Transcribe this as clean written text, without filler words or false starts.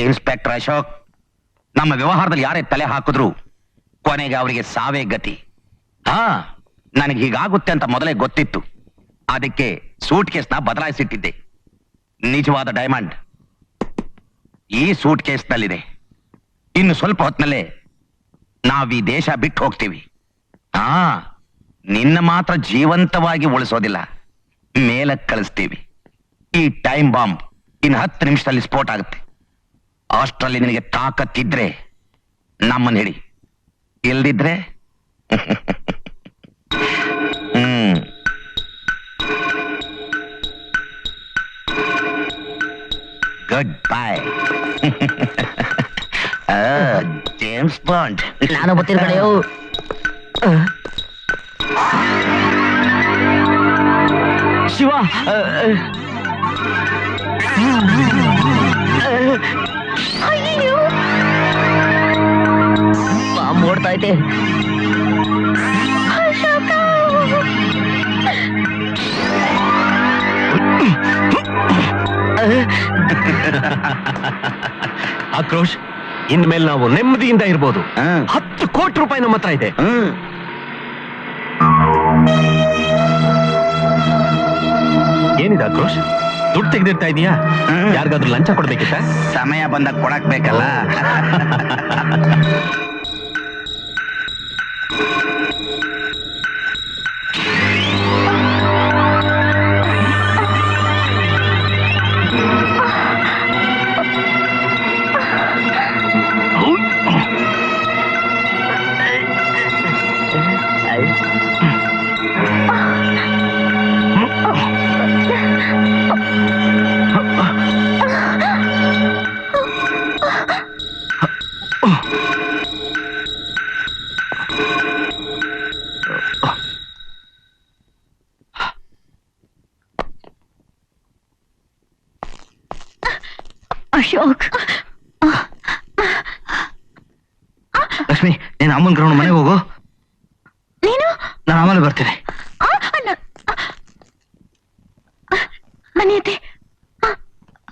Inspector Ashok, ನಮ್ಮ ವ್ಯವಹಾರದಲ್ಲಿ ಯಾರೇ ತಲೆ ಹಾಕಿದ್ರು ಕೊನೆಗೆ ಅವರಿಗೆ ಸಾವೇ ಗತಿ. ನನಗೆ ಹೀಗಾಗುತ್ತೆ ಅಂತ ಮೊದಲೇ ಗೊತ್ತಿತ್ತು. ಅದಕ್ಕೆ ಸೂಟ್ ಕೇಸ್ನ ಬದಲಾಯಿಸಿಟ್ಟಿದ್ದೆ. ನಿಜವಾದ ಡೈಮಂಡ್ ಈ ಸೂಟ್ ಕೇಸ್ನಲ್ಲಿದೆ. ಇನ್ನು ಸ್ವಲ್ಪ ಹೊತ್ತಿನಲ್ಲೇ ನಾವ್ ಈ ದೇಶ ಬಿಟ್ಟು ಹೋಗ್ತೀವಿ. ನಿನ್ನ ಮಾತ್ರ ಜೀವಂತವಾಗಿ ಉಳಿಸೋದಿಲ್ಲ, ಮೇಲಕ್ಕೆ ಕಳಿಸ್ತೀವಿ. ಈ ಟೈಮ್ ಬಾಂಬ್ ಇನ್ನು 10 ನಿಮಿಷದಲ್ಲಿ ಸ್ಫೋಟ ಆಗುತ್ತೆ. ಅಷ್ಟರಲ್ಲಿ ನಿನಗೆ ತಾಕತ್ತಿದ್ರೆ ನಮ್ಮನ್ನ ಹಿಡಿ, ಇಲ್ದಿದ್ರೆ ಗುಡ್ ಬೈ. James bond. ನಾನು ಗೊತ್ತಿರ ಕಡೆಯೋ. ಶಿವ, ಬಾಂಬ್ ಓಡ್ತಾ ಐತೆ. ಆಕ್ರೋಶ್, ಇನ್ಮೇಲೆ ನಾವು ನೆಮ್ಮದಿಯಿಂದ ಇರ್ಬೋದು. 10 ಕೋಟಿ ರೂಪಾಯಿ ನಮ್ಮ ಹತ್ರ ಇದೆ. ಏನಿದೆ ಆಕ್ರೋಶ್, ದುಡ್ಡು ತೆಗೆದಿರ್ತಾ ಇದೀಯಾ? ಯಾರಿಗಾದ್ರೂ ಲಂಚ ಕೊಡ್ಬೇಕಿತ್ತ? ಸಮಯ ಬಂದಾಗ ಕೊಡಕ್ ಬೇಕಲ್ಲ. ಅಶೋಕ್, ಲಕ್ಷ್ಮಿ, ನೀನು ಅಮ್ಮನ ಗ್ರೌಂಡ್ ಮನೆಗೆ ಹೋಗು. ನೀನು? ನಾನು ಆಮೇಲೆ ಬರ್ತೀನಿ.